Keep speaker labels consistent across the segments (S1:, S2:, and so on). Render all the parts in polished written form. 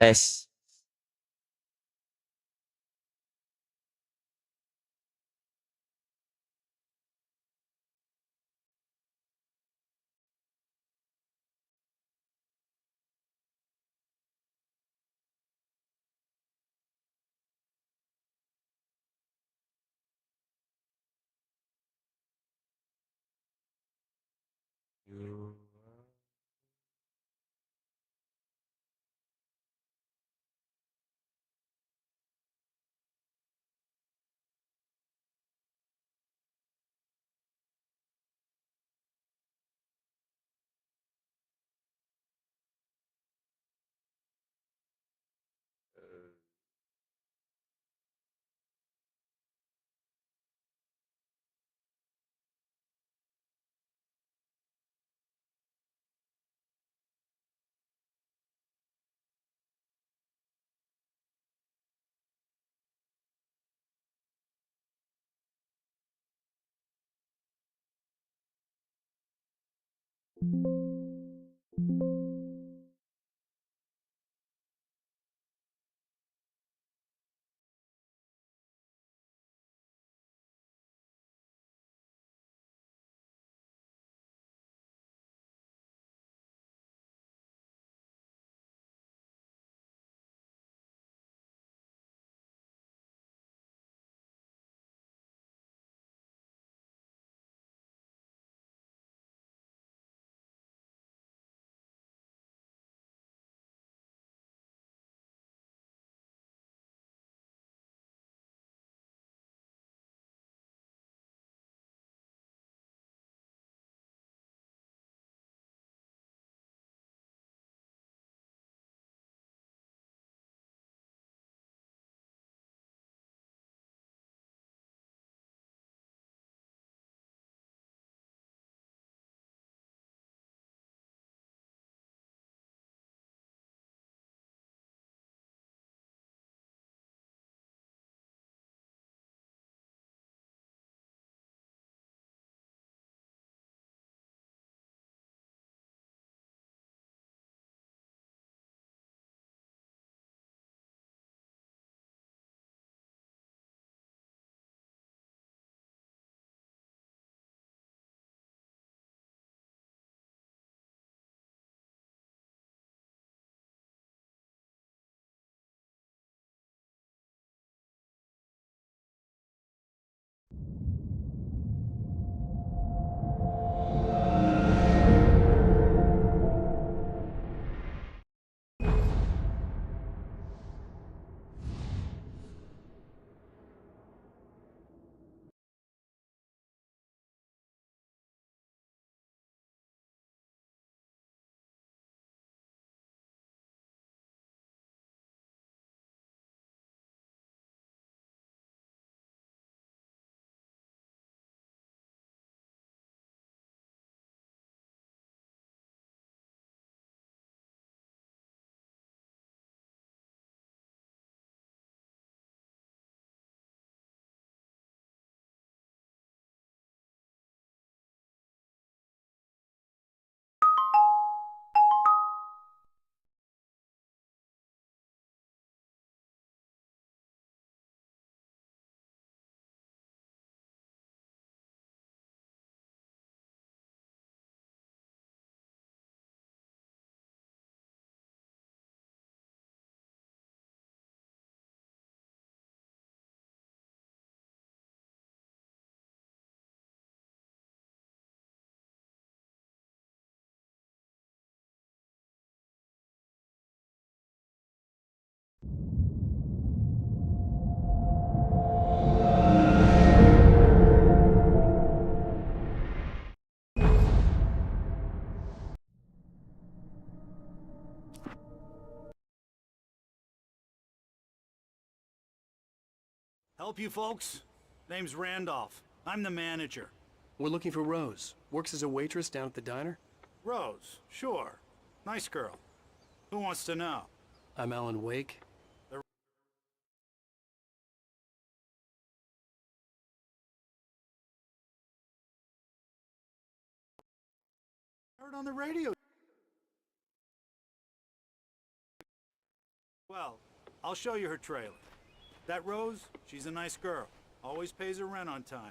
S1: Tes.
S2: Help you folks? Name's Randolph. I'm the manager.
S3: We're looking for Rose. Works as a waitress down at the diner.
S2: Rose, sure. Nice girl. Who wants to know?
S3: I'm Alan Wake.
S2: Heard on the radio. Well, I'll show you her trailer. That Rose, she's a nice girl. Always pays her rent on time.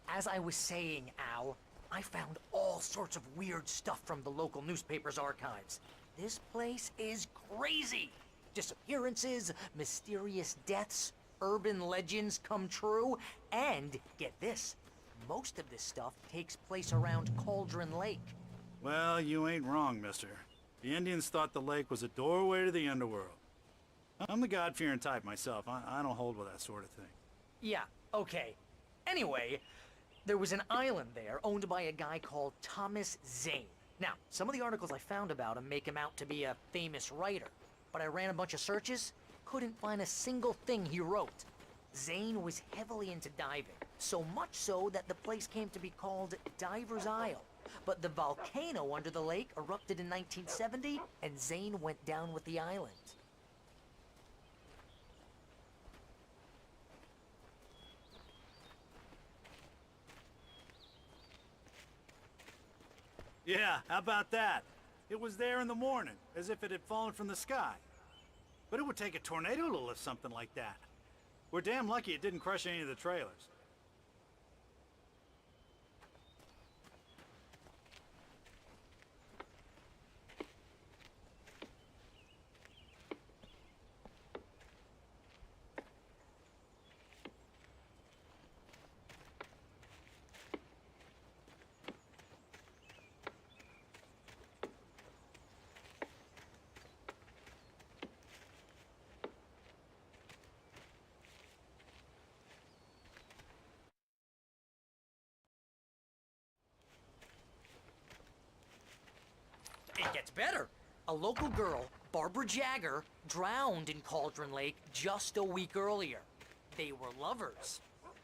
S1: As I was saying, Al, I found all sorts of weird stuff from the local newspaper's archives. This place is crazy. Disappearances, mysterious deaths, urban legends come true, and get this, most of this stuff takes place around Cauldron Lake.
S2: Well, you ain't wrong, mister. The Indians thought the lake was a doorway to the underworld. I'm the God-fearing type myself. I don't hold with that sort of thing.
S1: Yeah, okay. Anyway, there was an island there owned by a guy called Thomas Zane. Now, some of the articles I found about him make him out to be a famous writer, but I ran a bunch of searches, couldn't find a single thing he wrote. Zane was heavily into diving, so much so that the place came to be called Diver's Isle. But the volcano under the lake erupted in 1970, and Zane went down with the island.
S2: Yeah, how about that? It was there in the morning, as if it had fallen from the sky. But it would take a tornado to lift something like that. We're damn lucky it didn't crush any of the trailers.
S1: It gets better. A local girl, Barbara Jagger, drowned in Cauldron Lake just a week earlier. They were lovers.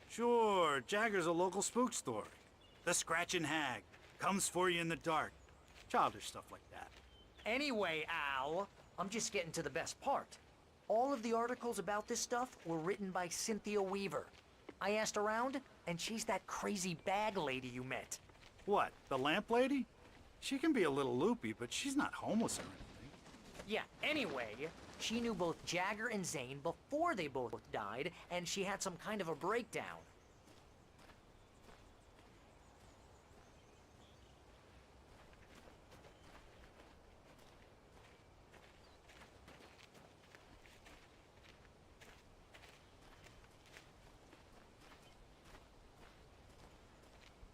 S2: Sure, Jagger's a local spook story. The Scratching Hag comes for you in the dark. Childish stuff like that.
S1: Anyway, Al, I'm just getting to the best part. All of the articles about this stuff were written by Cynthia Weaver. I asked around, and she's that crazy bag lady you met.
S2: What, the lamp lady? She can be a little loopy, but she's not homeless or anything.
S1: Yeah, anyway, she knew both Jagger and Zane before they both died, and she had some kind of a breakdown.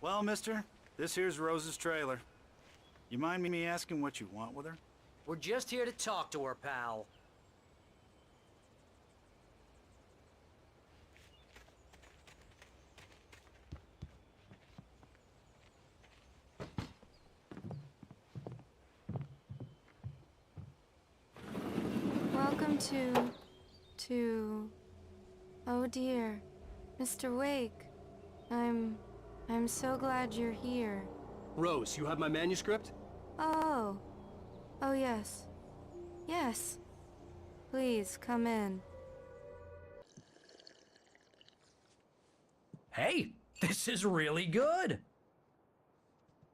S2: Well, mister, this here's Rose's trailer. You mind me asking what you want with her?
S1: We're just here to talk to her, pal.
S4: Welcome to... Oh dear, Mr. Wake. I'm so glad you're here.
S3: Rose, you have my manuscript?
S4: Oh. Oh yes. Yes. Please, come in.
S1: Hey, this is really good.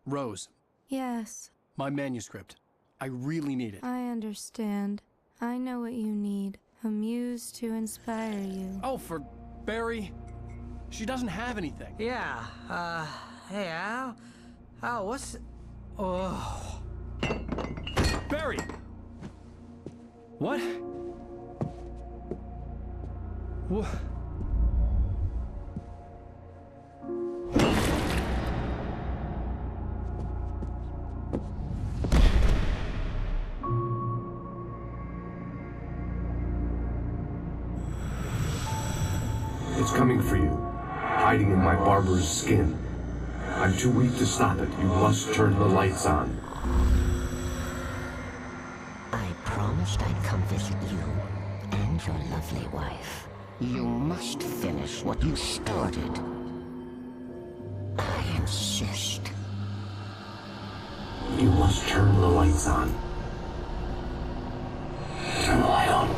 S3: Rose,
S4: Yes,
S3: my manuscript. I really need it.
S4: I understand. I know what you need. A muse to inspire you.
S3: Oh, for Barry. She doesn't have anything.
S1: Yeah, hey, Al? Al, what's... Oh...
S3: Barry! What? What?
S5: It's coming for you, hiding in my barber's skin. I'm too weak to stop it. You must turn the lights on.
S6: I promised I'd come visit you and your lovely wife. You must finish what you started. I insist.
S5: You must turn the lights on. Turn the light on.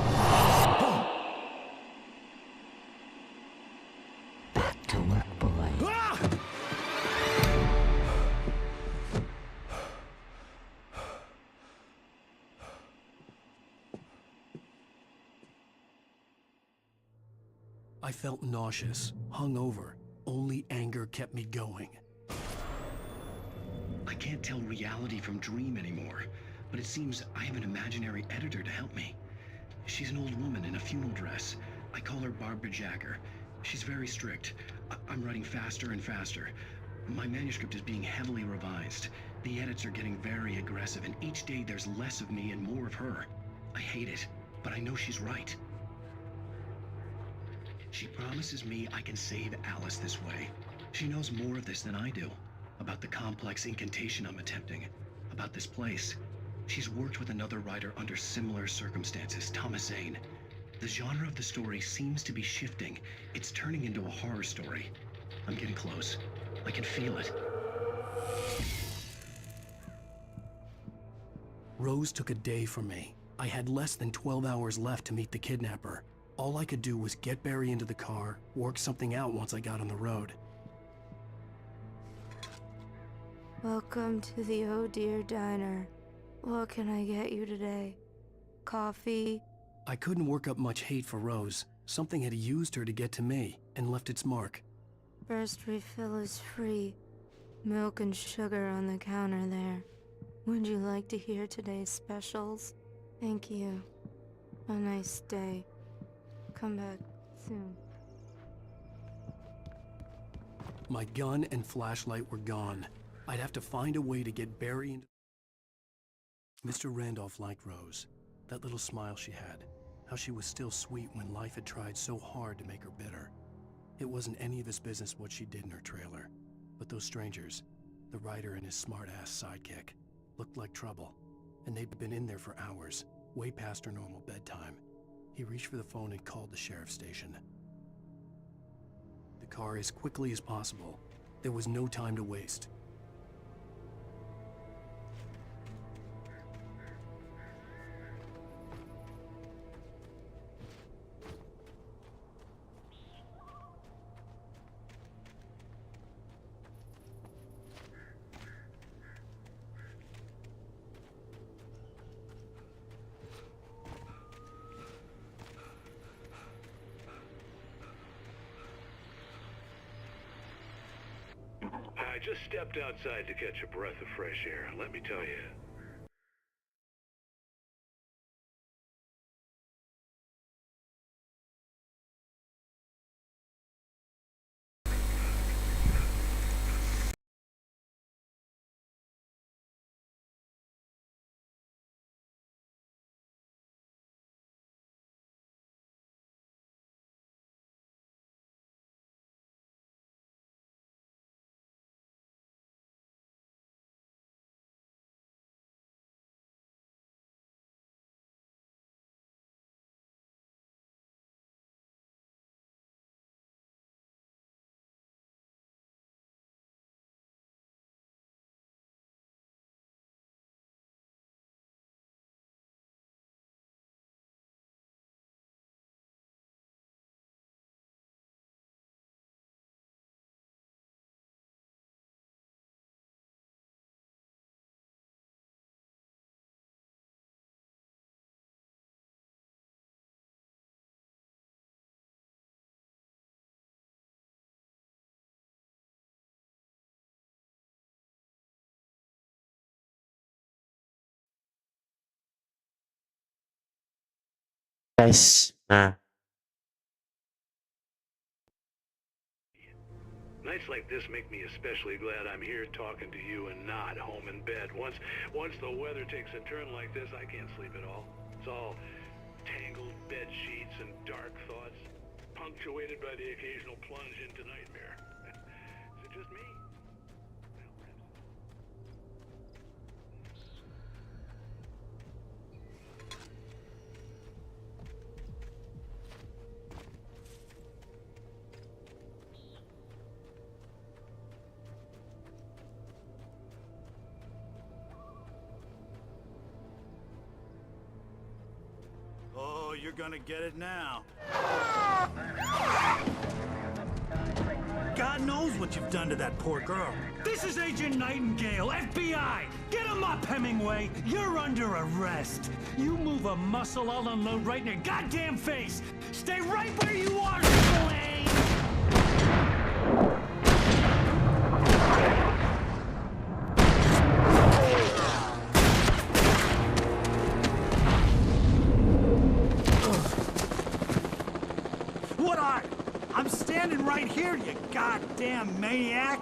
S6: Back to work, boy.
S3: I felt nauseous, hungover. Only anger kept me going.
S7: I can't tell reality from dream anymore, but it seems I have an imaginary editor to help me. She's an old woman in a funeral dress. I call her Barbara Jacker. She's very strict. I'm writing faster and faster. My manuscript is being heavily revised. The edits are getting very aggressive, and each day there's less of me and more of her. I hate it, but I know she's right. She promises me I can save Alice this way. She knows more of this than I do. About the complex incantation I'm attempting. About this place. She's worked with another writer under similar circumstances, Thomas Zane. The genre of the story seems to be shifting. It's turning into a horror story. I'm getting close. I can feel it.
S3: Rose took a day from me. I had less than 12 hours left to meet the kidnapper. All I could do was get Barry into the car, work something out once I got on the road.
S4: Welcome to the Oh Dear Diner. What can I get you today? Coffee?
S3: I couldn't work up much hate for Rose. Something had used her to get to me and left its mark.
S4: First refill is free. Milk and sugar on the counter there. Would you like to hear today's specials? Thank you. A nice day. Come back soon.
S3: My gun and flashlight were gone. I'd have to find a way to get Barry into... Mr. Randolph liked Rose. That little smile she had. How she was still sweet when life had tried so hard to make her bitter. It wasn't any of his business what she did in her trailer. But those strangers, the writer and his smart-ass sidekick, looked like trouble. And they'd been in there for hours, way past her normal bedtime. He reached for the phone and called the sheriff's station. The car as quickly as possible. There was no time to waste.
S8: I just stepped outside to catch a breath of fresh air. Let me tell you.
S9: Guys, nah.
S8: Nights like this make me especially glad I'm here talking to you and not home in bed. Once the weather takes a turn like this, I can't sleep at all. It's all tangled bed sheets and dark thoughts, punctuated by the occasional plunge into nightmare. Is it just me?
S2: Oh, you're gonna get it now. God knows what you've done to that poor girl.
S10: This is Agent Nightingale, FBI! Get him up, Hemingway! You're under arrest! You move a muscle, I'll unload right in your goddamn face! Stay right where you are, Triple A!
S2: here, you goddamn maniac!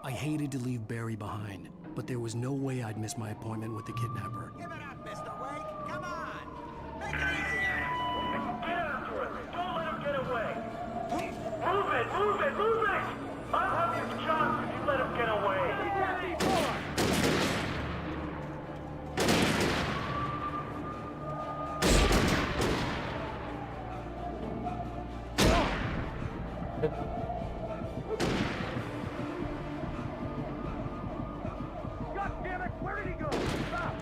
S3: I hated to leave Barry behind, but there was no way I'd miss my appointment with the kidnapper.
S11: Give it up, Mr. Wake. Come on. Make it easier.
S10: Get after it! Don't let him get away! Move it! Move it! Move it! I'll have you shot if you let him get away! God damn it! Where did he go? Stop!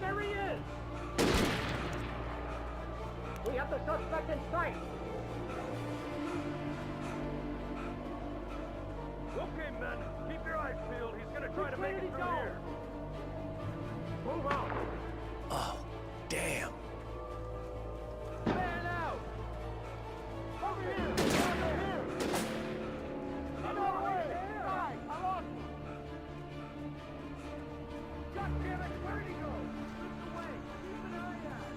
S10: There he is! We have the suspect in sight! Okay, men, keep your eyes peeled. He's gonna try to make it through here. Move out!
S3: Oh, damn.
S10: Man out! Over here! Over here! I'm over here! I lost him! God damn it! Where did he go? Keep away! Keep an eye out!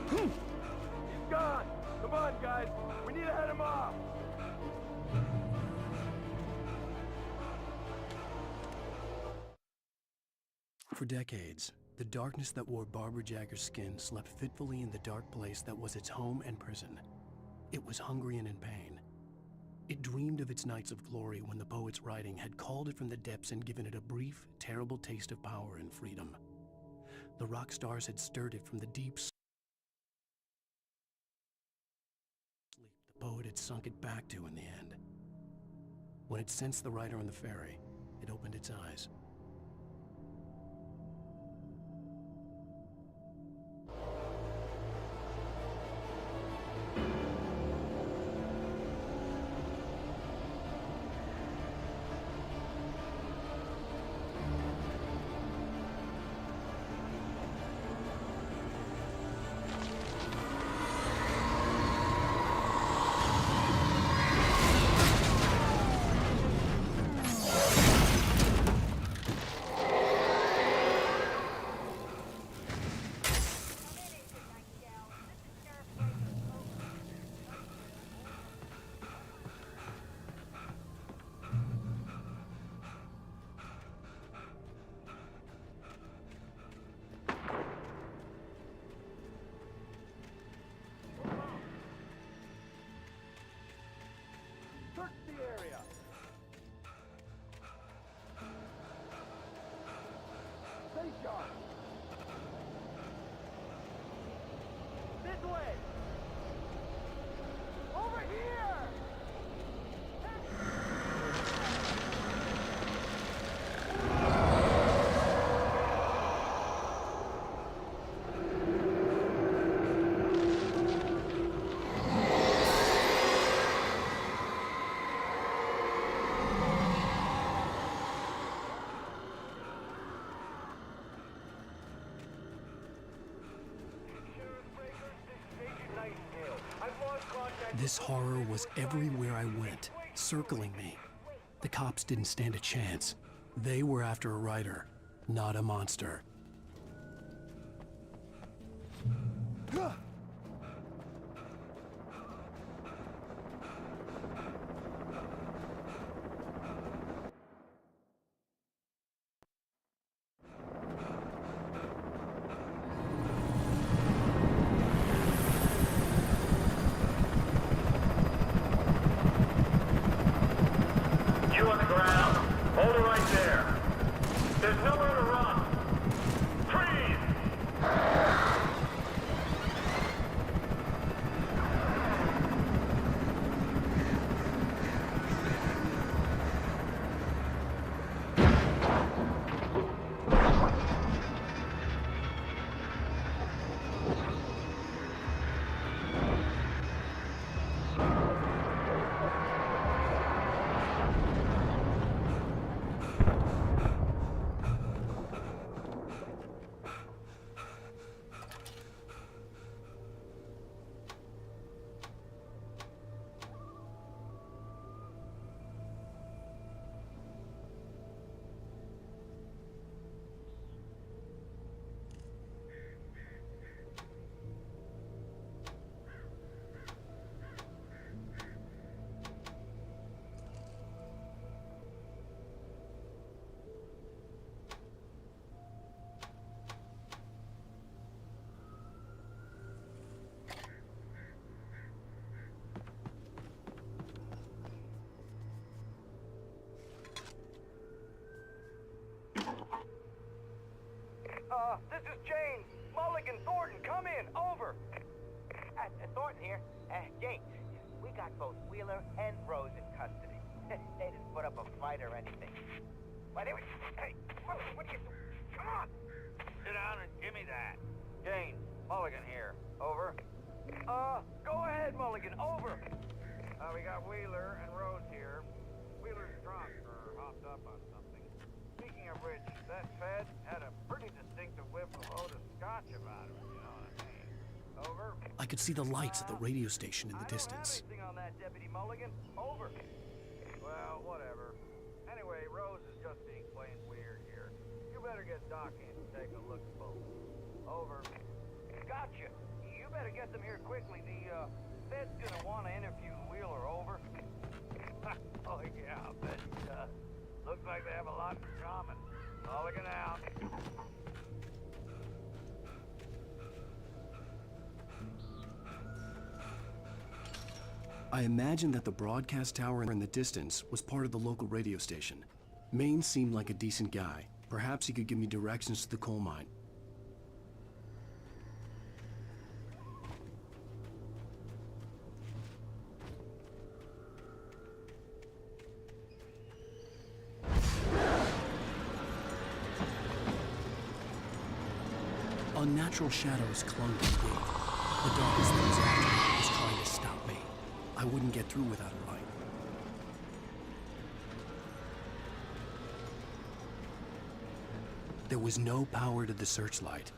S10: He's gone! Come on, guys! We need to head him off!
S3: For decades, the darkness that wore Barbara Jagger's skin slept fitfully in the dark place that was its home and prison. It was hungry and in pain. It dreamed of its nights of glory when the poet's writing had called it from the depths and given it a brief, terrible taste of power and freedom. The rock stars had stirred it from the deep sleep the poet had sunk it back to in the end. When it sensed the writer on the ferry, it opened its eyes.
S10: Search the area! Stay sharp! This way! Over here!
S3: This horror was everywhere I went, circling me. The cops didn't stand a chance. They were after a writer, not a monster.
S10: You on the ground! This is James. Mulligan, Thornton, come in. Over.
S11: Thornton here. James, we got both Wheeler and Rose in custody. They didn't put up a fight or anything. Why, they were... Hey, what are you... Come on!
S10: Sit down and give me that. James, Mulligan here. Over. Go ahead, Mulligan. Over. We got Wheeler and Rose here. Wheeler's drunk or hopped up on something. Speaking of which, that Fed had a pretty distinctive whiff of Otis Scotch about him, you know what I mean. Over.
S3: I could see the lights at the radio station in the distance.
S10: I don't have anything on that, Deputy Mulligan. Over. Well, whatever. Anyway, Rose is just being plain weird here. You better get Doc in and take a look at both. Over. Gotcha. You better get them here quickly. The Fed's gonna want to interview Wheeler. Over. Oh yeah, I bet he does. Looks like they have a lot in common. Mulligan out.
S3: I imagined that the broadcast tower in the distance was part of the local radio station. Maine seemed like a decent guy. Perhaps he could give me directions to the coal mine. Unnatural shadows clung to the gate. The darkness that was after me was trying to stop me. I wouldn't get through without a light. There was no power to the searchlight.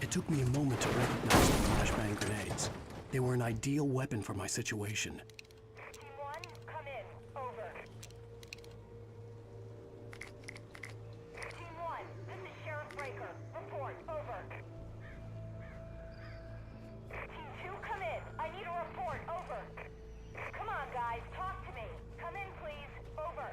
S3: It took me a moment to recognize the flashbang grenades. They were an ideal weapon for my situation.
S10: Team 1, come in. Over. Team 1, this is Sheriff Breaker. Report. Over. Team 2, come in. I need a report. Over. Come on, guys. Talk to me. Come in, please. Over.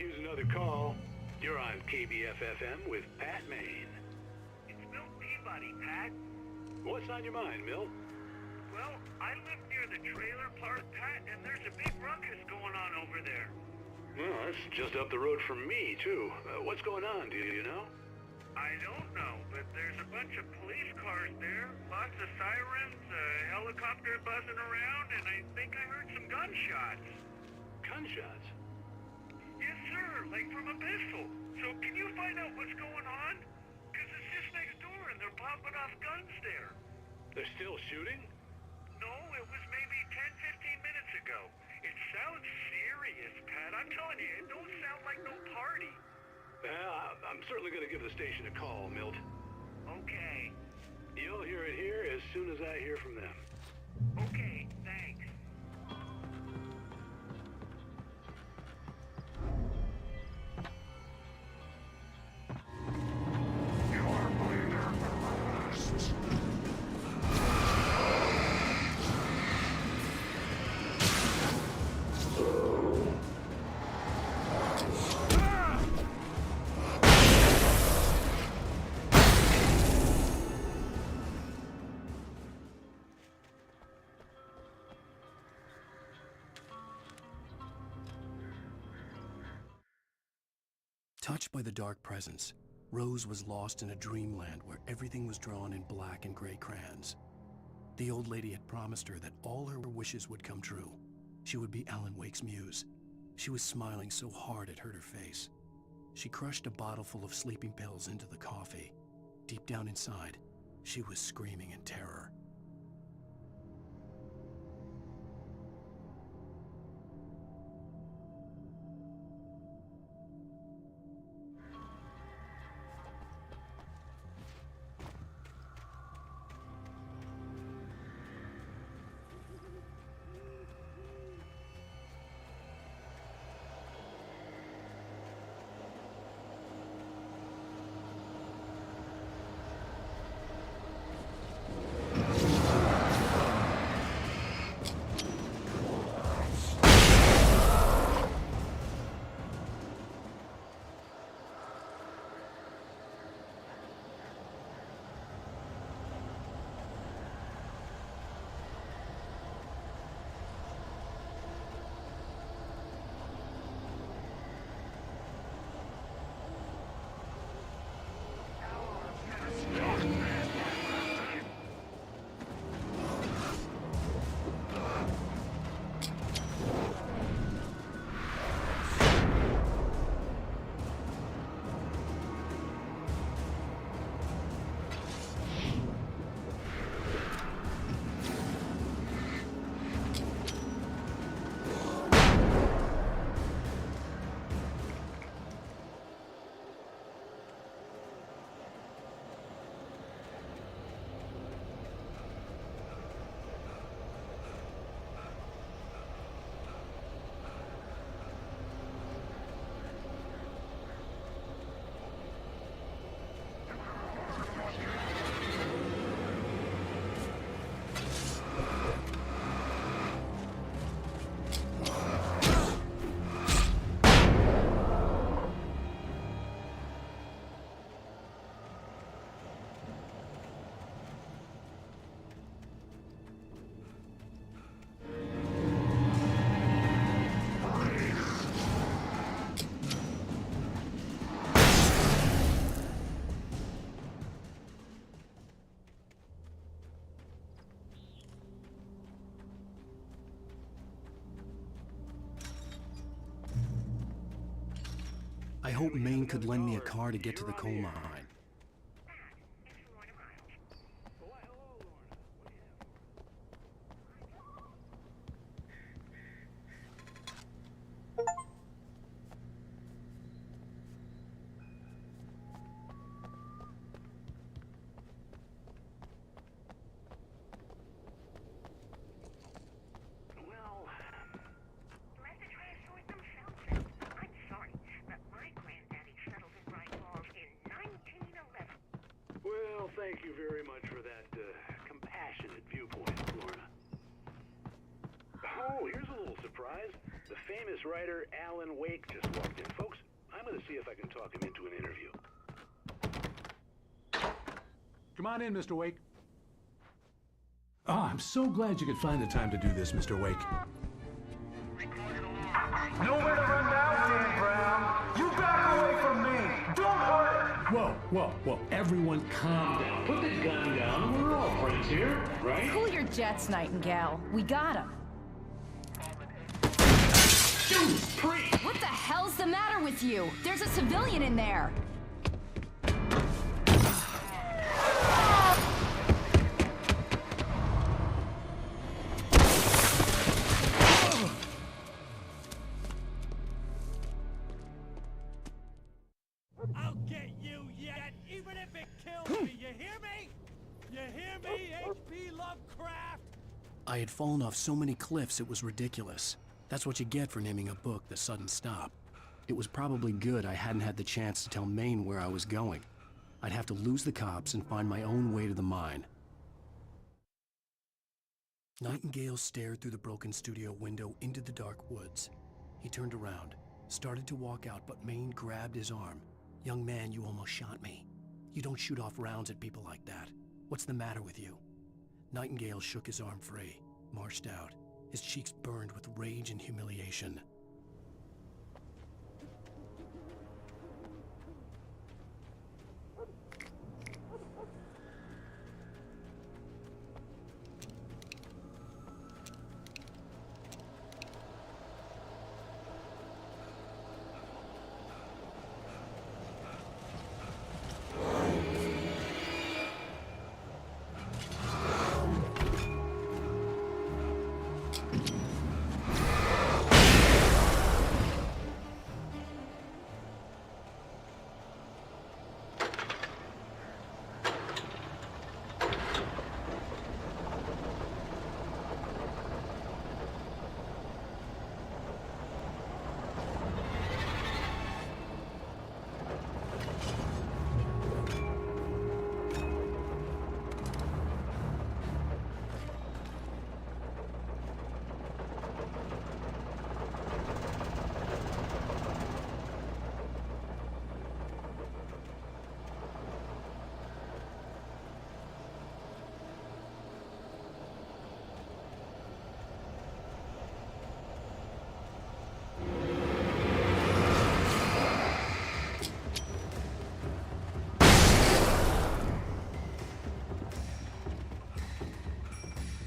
S8: here's another call. You're on KBF-FM with Pat Maine.
S10: It's Milt Peabody, Pat.
S8: What's on your mind, Milt?
S10: Well, I live near the trailer park, Pat, and there's a big ruckus going on over there.
S8: Well, that's just up the road from me, too. What's going on, do you know?
S10: I don't know, but there's a bunch of police cars there, lots of sirens, a helicopter buzzing around, and I think I heard some gunshots.
S8: Gunshots?
S10: Yes, sir, like from a pistol. So can you find out what's going on? Because it's just next door and they're popping off guns there.
S8: They're still shooting?
S10: No, it was maybe 10, 15 minutes ago. It sounds serious, Pat. I'm telling you, it don't sound like no party.
S8: Well, I'm certainly going to give the station a call, Milt.
S10: Okay.
S8: You'll hear it here as soon as I hear from them.
S10: Okay, thanks.
S3: Touched by the dark presence, Rose was lost in a dreamland where everything was drawn in black and gray crayons. The old lady had promised her that all her wishes would come true. She would be Alan Wake's muse. She was smiling so hard it hurt her face. She crushed a bottle full of sleeping pills into the coffee. Deep down inside, she was screaming in terror. I hope Maine could lend me a car to get to the coal mine.
S8: Thank you very much for that compassionate viewpoint, Lorna. Oh, here's a little surprise. The famous writer Alan Wake just walked in. Folks, I'm gonna see if I can talk him into an interview.
S3: Come on in, Mr. Wake. Oh, I'm so glad you could find the time to do this, Mr. Wake.
S10: Nowhere to run now, Dan Brown. You back away from me. Don't hurt.
S3: Whoa. Everyone calm down. Put the gun down. We're all friends here, right?
S12: Cool your jets, Nightingale. We got him.
S3: Judas Priest!
S12: What the hell's the matter with you? There's a civilian in there.
S10: I'll get you yet, even if it kills me. You hear me? You hear me, H.P. Lovecraft?
S3: I had fallen off so many cliffs it was ridiculous. That's what you get for naming a book The Sudden Stop. It was probably good I hadn't had the chance to tell Maine where I was going. I'd have to lose the cops and find my own way to the mine. Nightingale stared through the broken studio window into the dark woods. He turned around, started to walk out, but Maine grabbed his arm. "Young man, you almost shot me. You don't shoot off rounds at people like that. What's the matter with you?" Nightingale shook his arm free, marched out. His cheeks burned with rage and humiliation.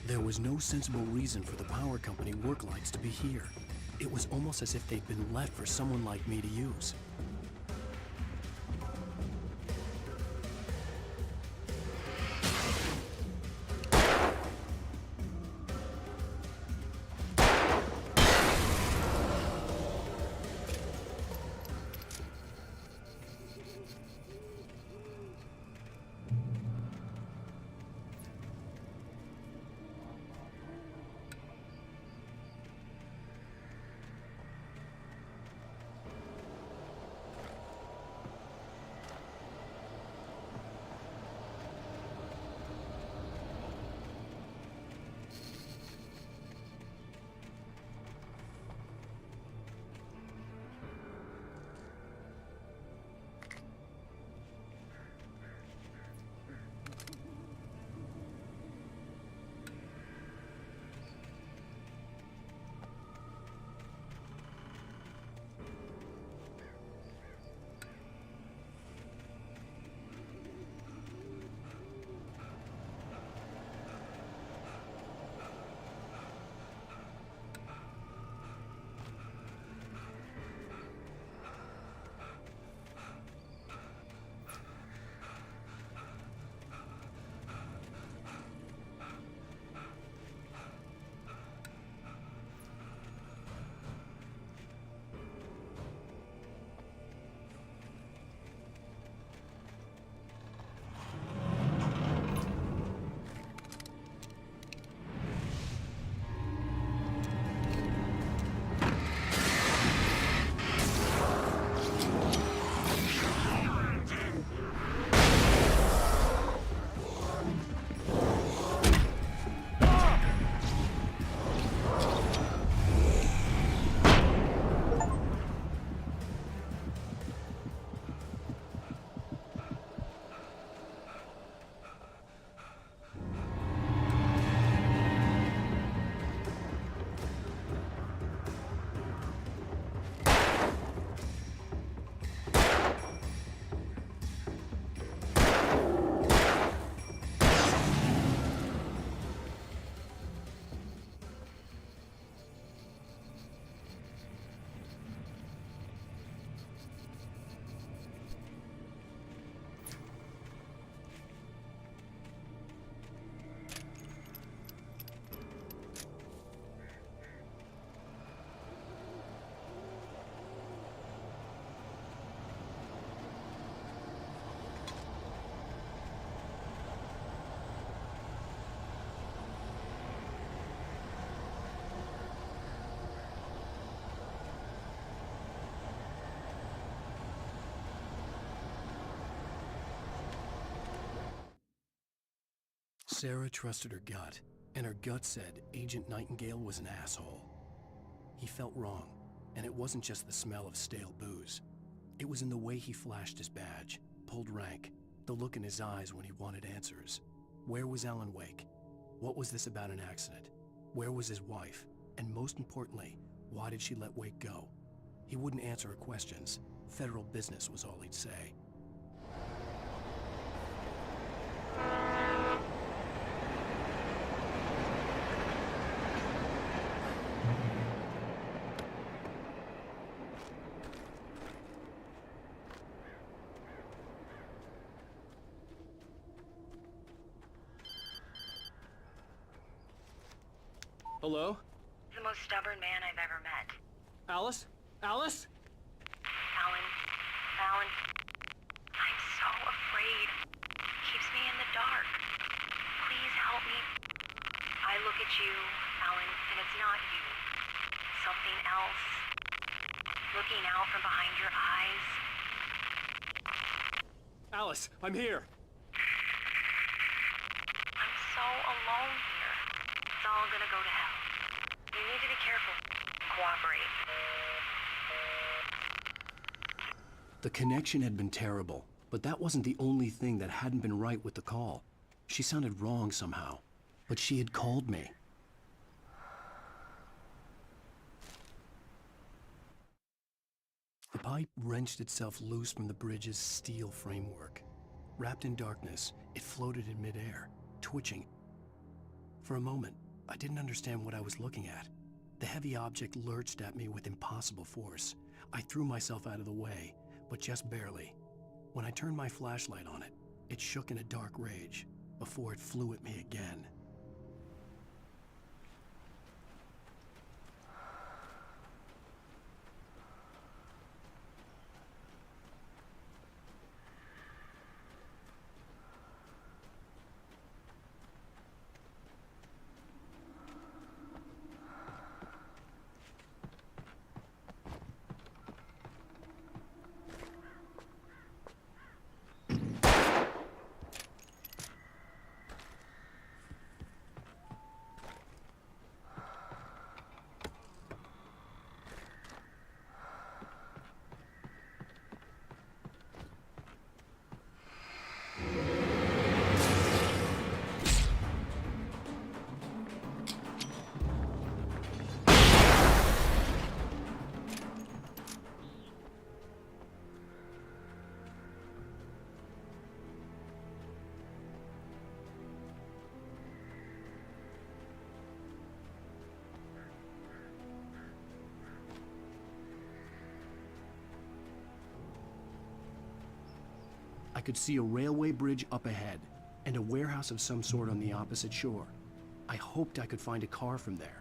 S3: There was no sensible reason for the power company work lights to be here. It was almost as if they'd been left for someone like me to use. Sarah trusted her gut, and her gut said Agent Nightingale was an asshole. He felt wrong, and it wasn't just the smell of stale booze. It was in the way he flashed his badge, pulled rank, the look in his eyes when he wanted answers. Where was Alan Wake? What was this about an accident? Where was his wife? And most importantly, why did she let Wake go? He wouldn't answer her questions. Federal business was all he'd say.
S13: Hello?
S14: The most stubborn man I've ever met.
S13: Alice? Alice?
S14: Alan, I'm so afraid. Keeps me in the dark. Please help me. I look at you, Alan, and it's not you. Something else. Looking out from behind your eyes.
S13: Alice, I'm here.
S14: I'm so alone here. It's all gonna go to hell. You need to be careful. Cooperate.
S3: The connection had been terrible, but that wasn't the only thing that hadn't been right with the call. She sounded wrong somehow, but she had called me. The pipe wrenched itself loose from the bridge's steel framework. Wrapped in darkness, it floated in midair, twitching. For a moment, I didn't understand what I was looking at. The heavy object lurched at me with impossible force. I threw myself out of the way, but just barely. When I turned my flashlight on it, it shook in a dark rage before it flew at me again. I could see a railway bridge up ahead, and a warehouse of some sort on the opposite shore. I hoped I could find a car from there.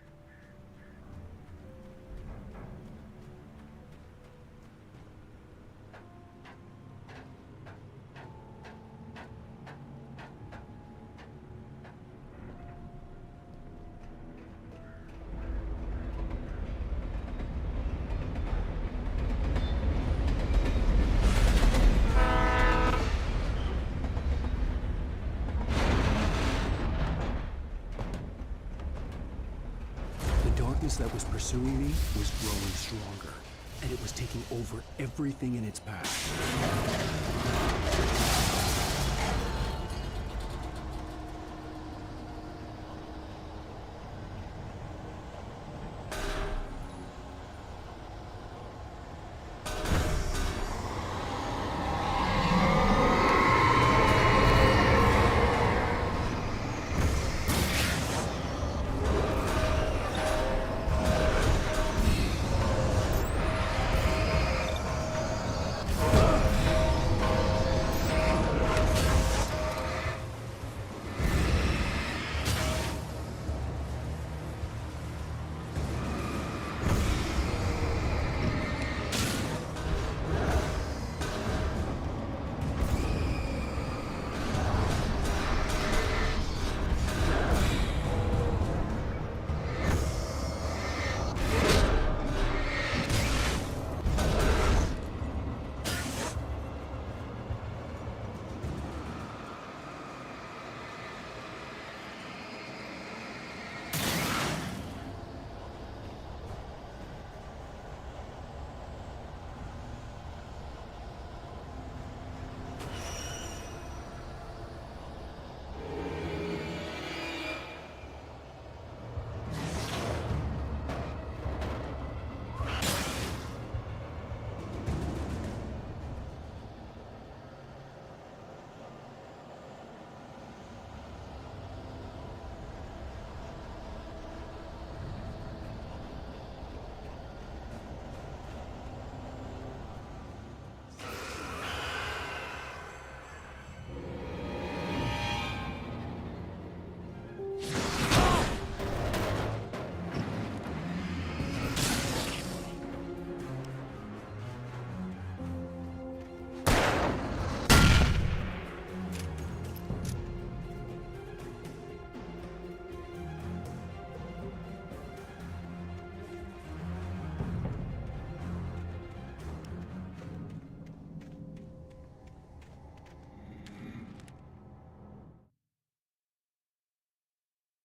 S3: That was pursuing me was growing stronger, and it was taking over everything in its path.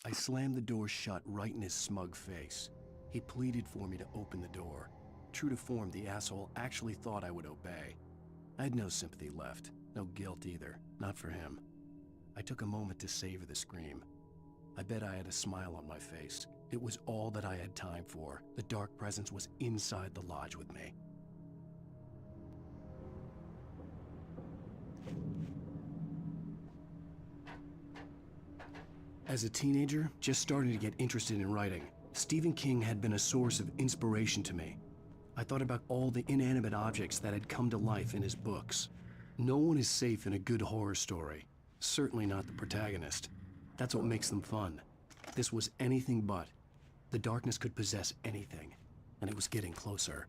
S3: I slammed the door shut right in his smug face. He pleaded for me to open the door. True to form, the asshole actually thought I would obey. I had no sympathy left, no guilt either, not for him. I took a moment to savor the scream. I bet I had a smile on my face. It was all that I had time for. The dark presence was inside the lodge with me. As a teenager, just starting to get interested in writing, Stephen King had been a source of inspiration to me. I thought about all the inanimate objects that had come to life in his books. No one is safe in a good horror story. Certainly not the protagonist. That's what makes them fun. This was anything but. The darkness could possess anything, and it was getting closer.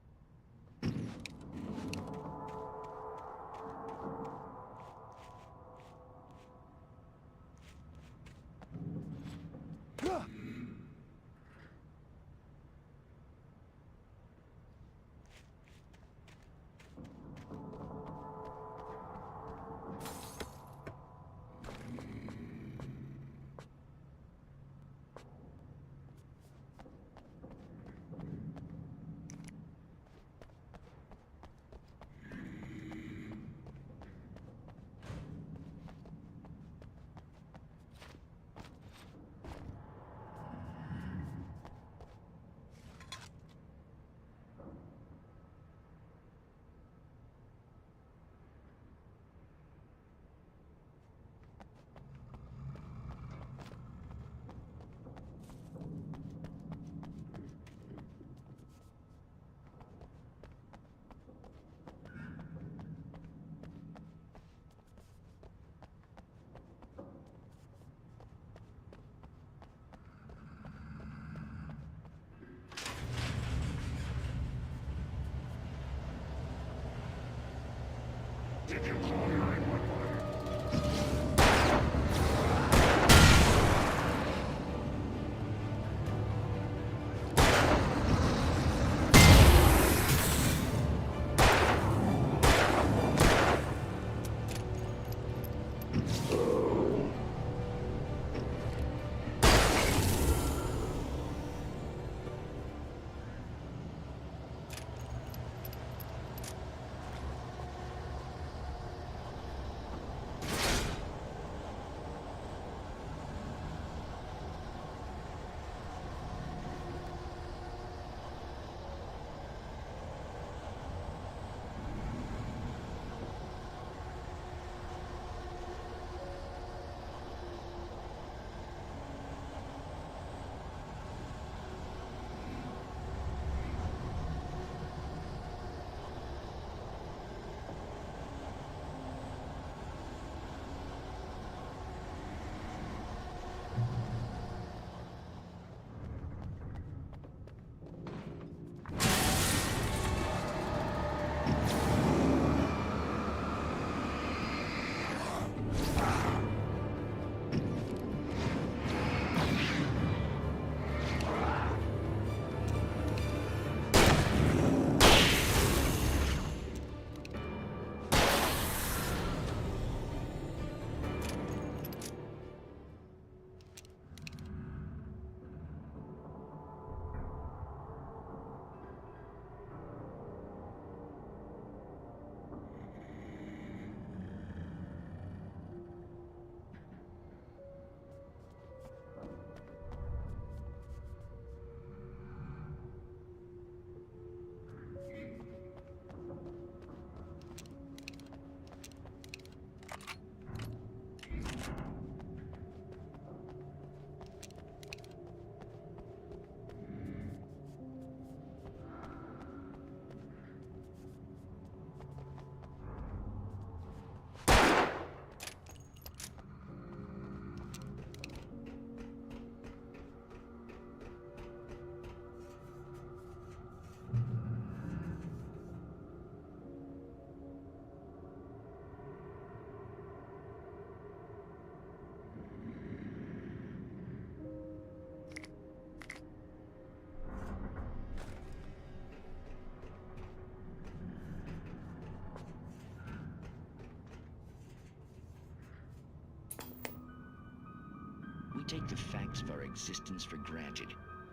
S15: take the facts of our existence for granted,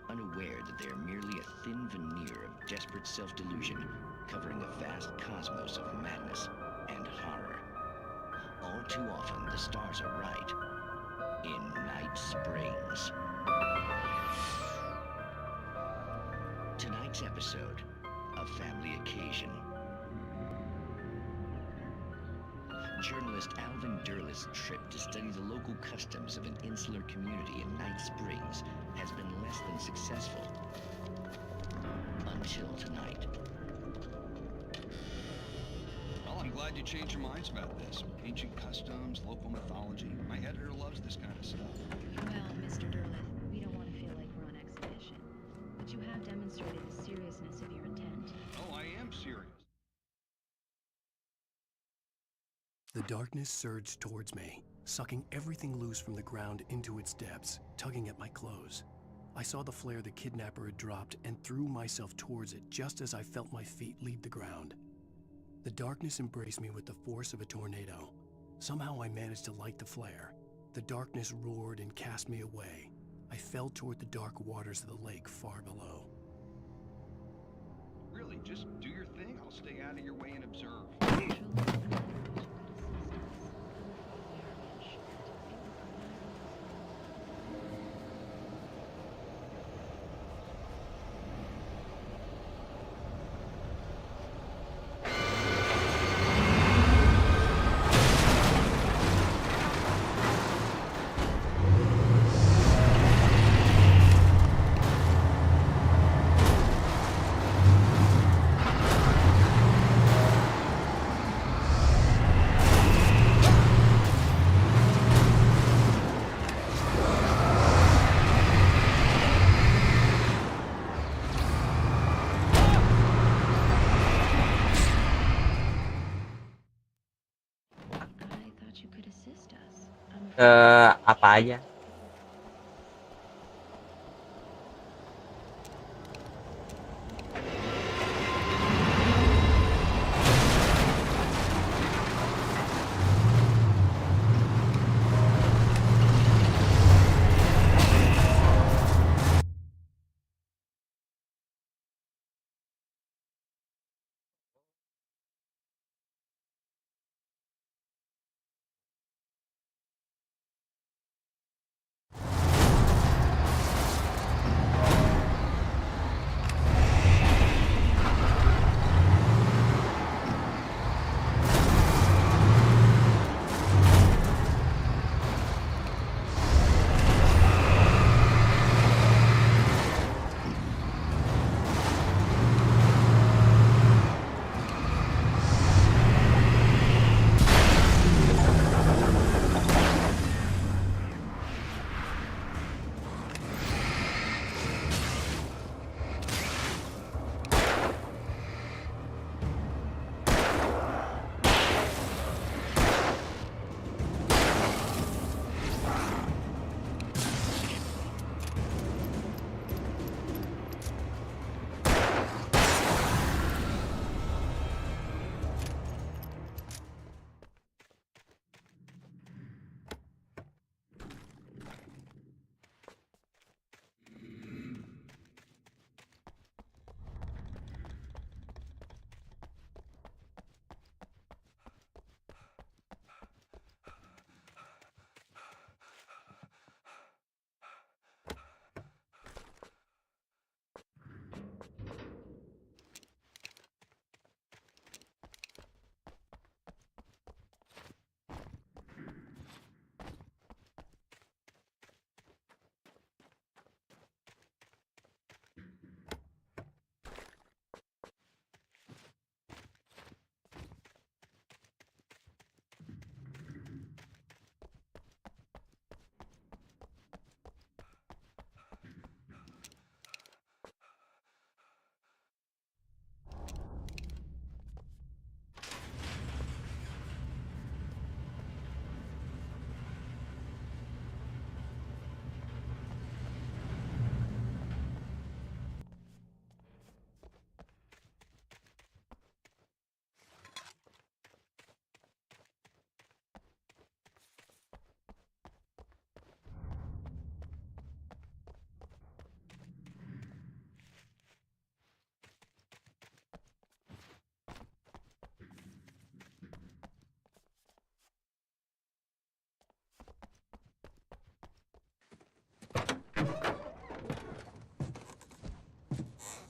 S15: unaware that they are merely a thin veneer of desperate self-delusion covering a vast cosmos of madness and horror. All too often, the stars are right. In Night Springs. Tonight's episode, A Family Occasion. Journalist Alvin Durleth's trip to study the local customs of an insular community in Night Springs has been less than successful. Until tonight.
S16: Well, I'm glad you changed your minds about this. Ancient customs, local mythology. My editor loves this kind of stuff.
S17: Well, Mr. Durleth, we don't want to feel like we're on exhibition. But you have demonstrated the seriousness of your intent.
S16: Oh, I am serious.
S3: The darkness surged towards me, sucking everything loose from the ground into its depths, tugging at my clothes. I saw the flare the kidnapper had dropped and threw myself towards it just as I felt my feet leave the ground. The darkness embraced me with the force of a tornado. Somehow I managed to light the flare. The darkness roared and cast me away. I fell toward the dark waters of the lake far below.
S16: Really, just do your thing. I'll stay out of your way and observe.
S9: Apa aja.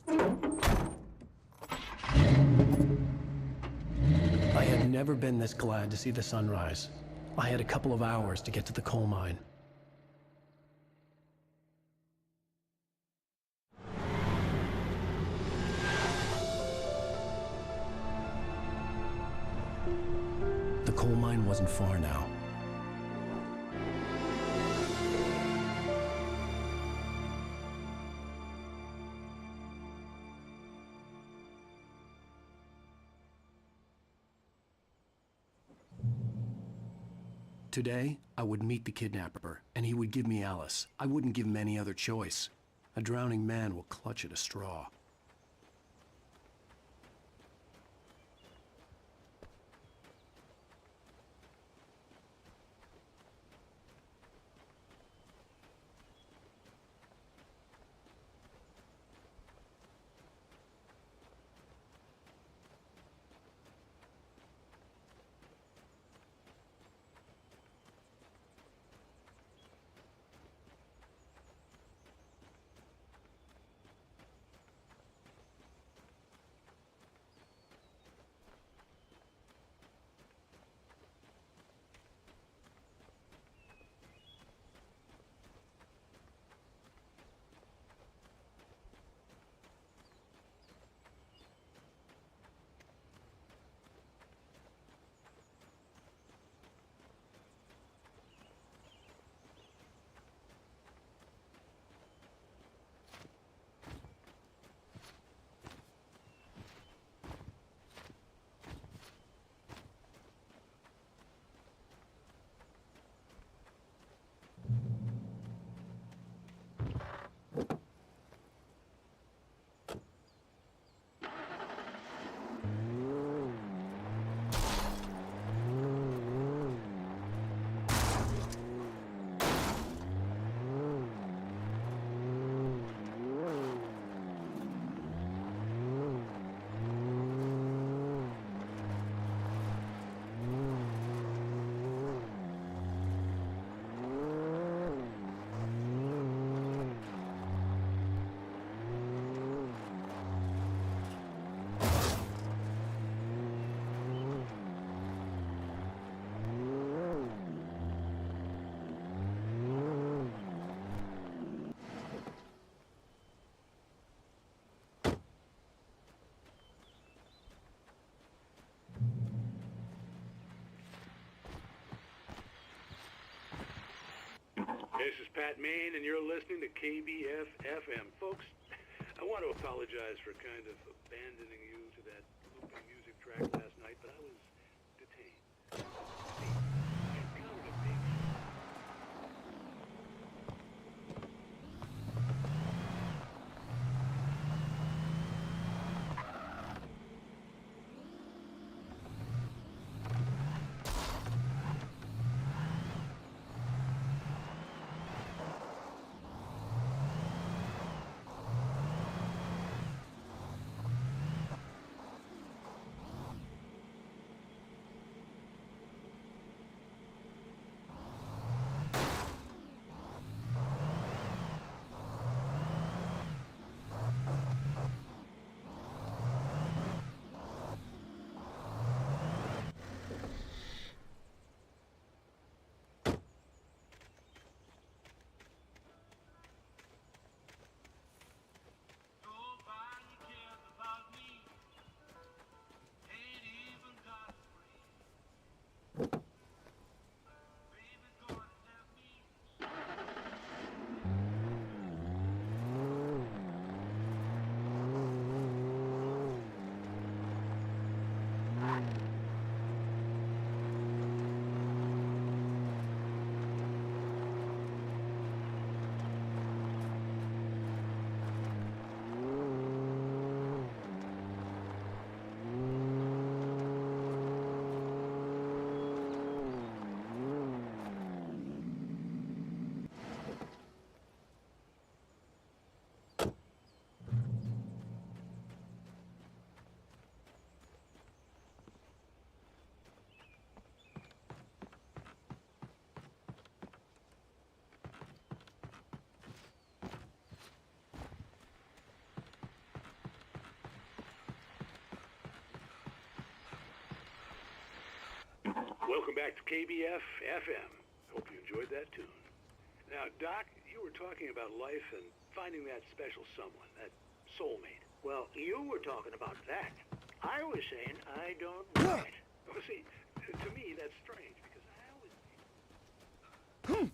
S3: I had never been this glad to see the sunrise. I had a couple of hours to get to the coal mine. The coal mine wasn't far now. Today, I would meet the kidnapper, and he would give me Alice. I wouldn't give him any other choice. A drowning man will clutch at a straw.
S8: This is Pat Main, and you're listening to KBF-FM. Folks, I want to apologize for kind of abandoning you to that looping music track last night, but I was detained. I encountered a big... welcome back to KBF FM. Hope you enjoyed that tune. Now, Doc, you were talking about life and finding that special someone, that soulmate.
S11: Well, you were talking about that. I was saying I don't know it.
S8: Well, see, to me, that's strange, because I always...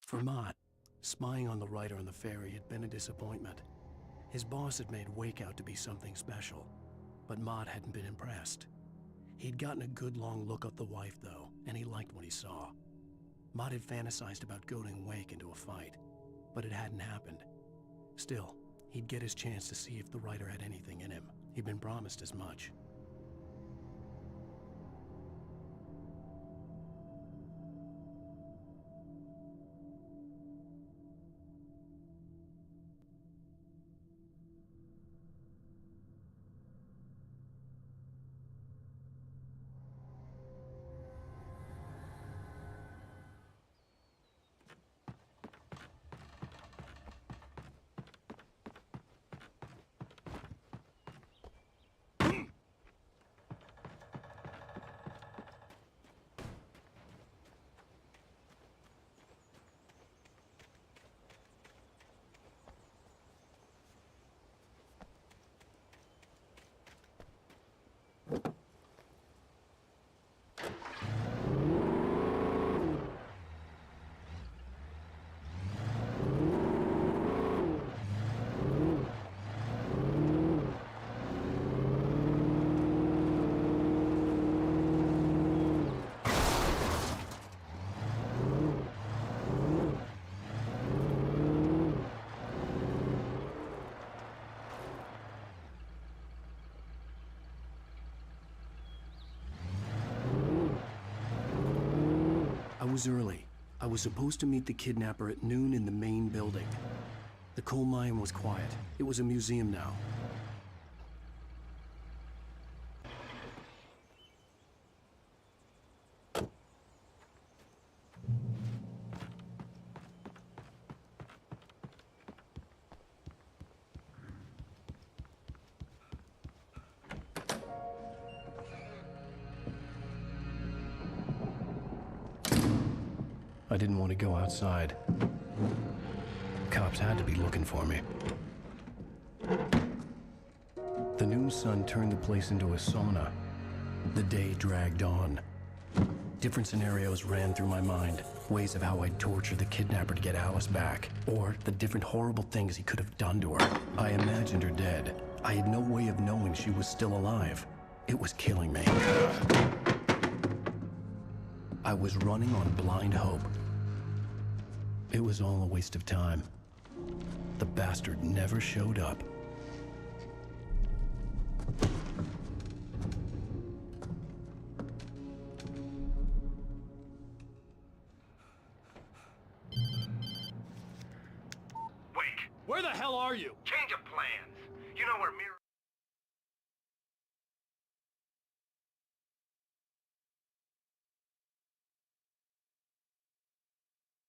S3: For Mott, spying on the writer on the ferry had been a disappointment. His boss had made Wake out to be something special, but Mott hadn't been impressed. He'd gotten a good long look at the wife, though, and he liked what he saw. Mott had fantasized about goading Wake into a fight, but it hadn't happened. Still, he'd get his chance to see if the writer had anything in him. He'd been promised as much. I was early. I was supposed to meet the kidnapper at noon in the main building. The coal mine was quiet. It was a museum now. I didn't want to go outside. Cops had to be looking for me. The noon sun turned the place into a sauna. The day dragged on. Different scenarios ran through my mind. Ways of how I'd torture the kidnapper to get Alice back. Or the different horrible things he could have done to her. I imagined her dead. I had no way of knowing she was still alive. It was killing me. I was running on blind hope. It was all a waste of time. The bastard never showed up.
S13: Where the hell are you?
S11: Change of plans. You know where Mir